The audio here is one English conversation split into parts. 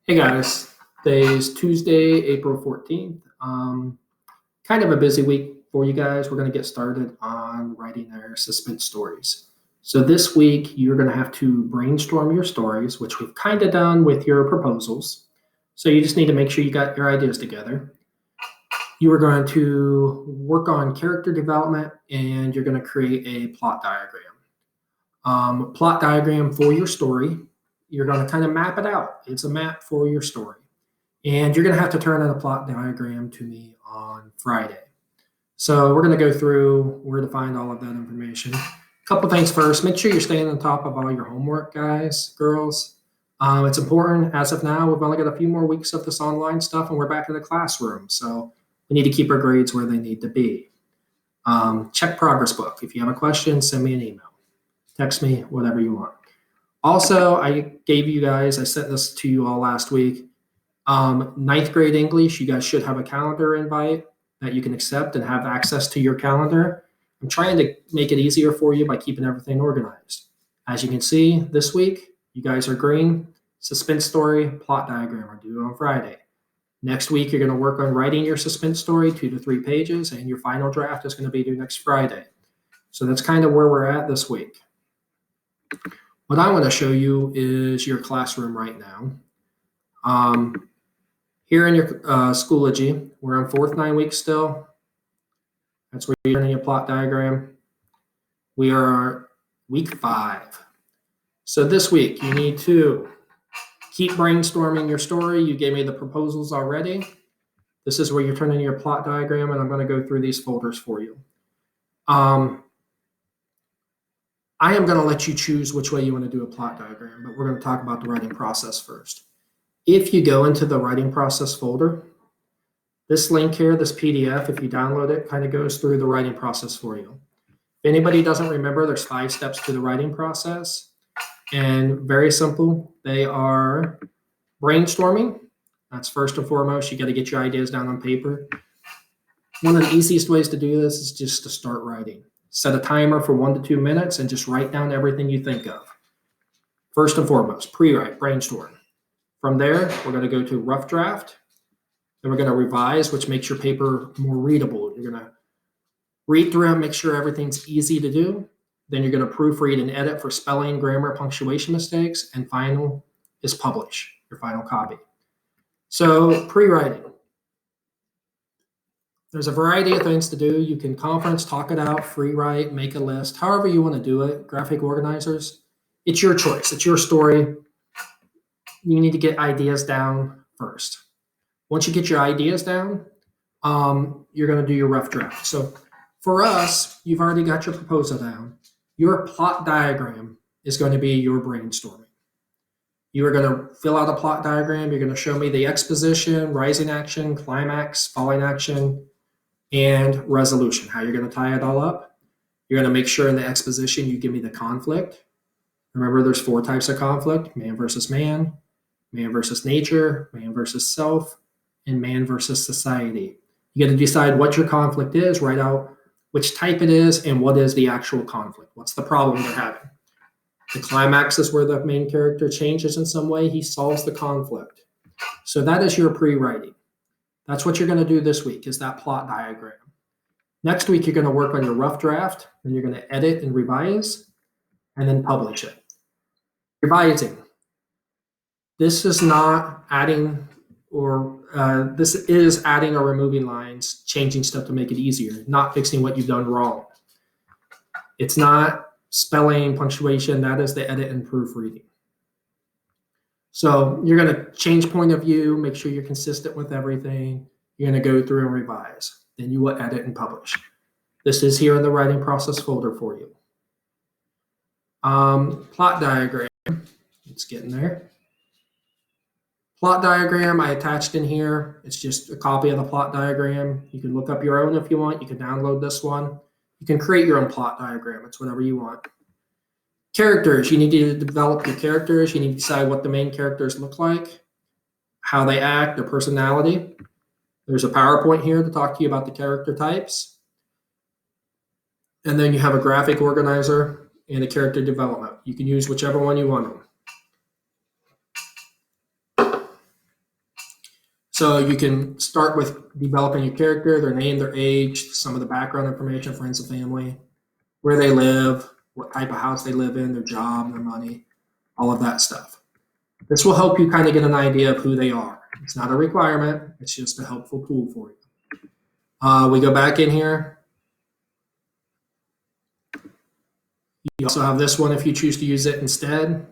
Hey guys, today's Tuesday, April 14th. Kind of a busy week for you guys. We're going to get started on writing our suspense stories. So, this week, you're going to have to brainstorm your stories, which we've kind of done with your proposals. So, you just need to make sure you got your ideas together. You are going to work on character development and you're going to create a plot diagram. Plot diagram for your story. You're going to kind of map it out. It's a map for your story. And you're going to have to turn in a plot diagram to me on Friday. So we're going to go through where to find all of that information. A couple things first. Make sure you're staying on top of all your homework, guys, girls. It's important. As of now, we've only got a few more weeks of this online stuff, and we're back in the classroom. So we need to keep our grades where they need to be. Check progress book. If you have a question, send me an email. Text me, whatever you want. Also, I sent this to you all last week. Ninth grade English, you guys should have a calendar invite that you can accept and have access to your calendar. I'm trying to make it easier for you by keeping everything organized. As you can see, this week, you guys are green. Suspense story, plot diagram are due on Friday. Next week, you're going to work on writing your suspense story, 2 to 3 pages, and your final draft is going to be due next Friday. So that's kind of where we're at this week. What I want to show you is your classroom right now. Here in your Schoology, we're on 4th 9 week still. That's where you're in your plot diagram. We are week 5. So this week, you need to keep brainstorming your story. You gave me the proposals already. This is where you're turning your plot diagram, and I'm going to go through these folders for you. I am going to let you choose which way you want to do a plot diagram, but we're going to talk about the writing process first. If you go into the writing process folder, this link here, this PDF, if you download it, kind of goes through the writing process for you. If anybody doesn't remember, there's 5 steps to the writing process, and very simple. They are brainstorming. That's first and foremost. You got to get your ideas down on paper. One of the easiest ways to do this is just to start writing. Set a timer for 1 to 2 minutes and just write down everything you think of. First and foremost, pre-write, brainstorm. From there, we're going to go to rough draft. Then we're going to revise, which makes your paper more readable. You're going to read through and make sure everything's easy to do. Then you're going to proofread and edit for spelling, grammar, punctuation mistakes. And final is publish, your final copy. So pre-writing. There's a variety of things to do. You can conference, talk it out, free write, make a list, however you want to do it. Graphic organizers, it's your choice. It's your story. You need to get ideas down first. Once you get your ideas down, you're going to do your rough draft. So for us, you've already got your proposal down. Your plot diagram is going to be your brainstorming. You are going to fill out a plot diagram. You're going to show me the exposition, rising action, climax, falling action, and resolution, how you're going to tie it all up. You're going to make sure in the exposition you give me the conflict. Remember, there's 4 types of conflict: man versus man versus nature, man versus self, and man versus society. You got to decide what your conflict is, write out which type it is, and what is the actual conflict. What's the problem they're having? The climax is where the main character changes in some way. He solves the conflict. So that is your pre-writing. That's what you're going to do this week, is that plot diagram. Next week, you're going to work on your rough draft, and you're going to edit and revise, and then publish it. Revising. This is not adding this is adding or removing lines, changing stuff to make it easier, not fixing what you've done wrong. It's not spelling, punctuation. That is the edit and proofreading. So you're going to change point of view, make sure you're consistent with everything. You're going to go through and revise. Then you will edit and publish. This is here in the writing process folder for you. Plot diagram. It's getting there. Plot diagram I attached in here. It's just a copy of the plot diagram. You can look up your own if you want. You can download this one. You can create your own plot diagram. It's whatever you want. Characters. You need to develop your characters. You need to decide what the main characters look like, how they act, their personality. There's a PowerPoint here to talk to you about the character types. And then you have a graphic organizer and a character development. You can use whichever one you want. So you can start with developing your character, their name, their age, some of the background information, friends and family, where they live, what type of house they live in, their job, their money, all of that stuff. This will help you kind of get an idea of who they are. It's not a requirement. It's just a helpful tool for you. We go back in here. You also have this one if you choose to use it instead.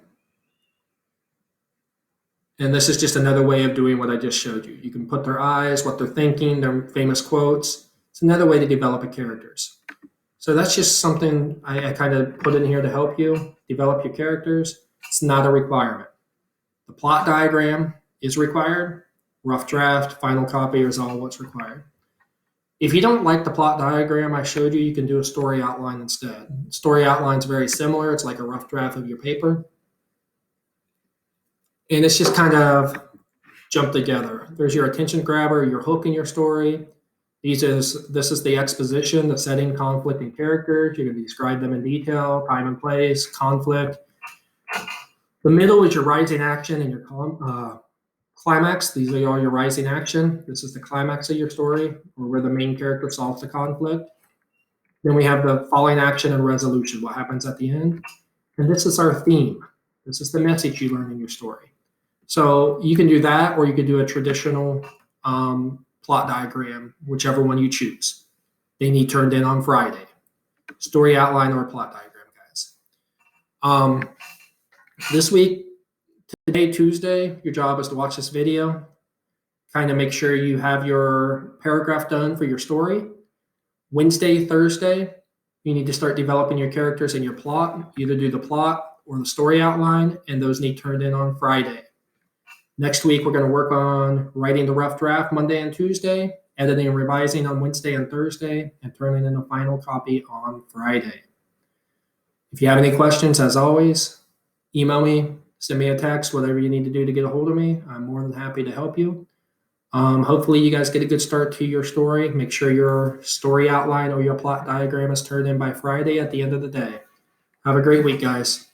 And this is just another way of doing what I just showed you. You can put their eyes, what they're thinking, their famous quotes. It's another way to develop a characters. So that's just something I kind of put in here to help you develop your characters. It's not a requirement. The plot diagram is required. Rough draft, final copy is all what's required. If you don't like the plot diagram I showed you, you can do a story outline instead. Story outline is very similar. It's like a rough draft of your paper. And it's just kind of jump together. There's your attention grabber, your hook in your story. This is the exposition, the setting, conflict, and characters. You're going to describe them in detail, time and place, conflict. The middle is your rising action and your climax. These are all your rising action. This is the climax of your story, or where the main character solves the conflict. Then we have the falling action and resolution, what happens at the end. And this is our theme. This is the message you learn in your story. So you can do that, or you could do a traditional plot diagram, whichever one you choose. They need turned in on Friday. Story outline or plot diagram, guys. This week, today, Tuesday, your job is to watch this video. Kind of make sure you have your paragraph done for your story. Wednesday, Thursday, you need to start developing your characters and your plot. Either do the plot or the story outline, and those need turned in on Friday. Next week, we're going to work on writing the rough draft Monday and Tuesday, editing and revising on Wednesday and Thursday, and turning in a final copy on Friday. If you have any questions, as always, email me, send me a text, whatever you need to do to get a hold of me. I'm more than happy to help you. Hopefully you guys get a good start to your story. Make sure your story outline or your plot diagram is turned in by Friday at the end of the day. Have a great week, guys.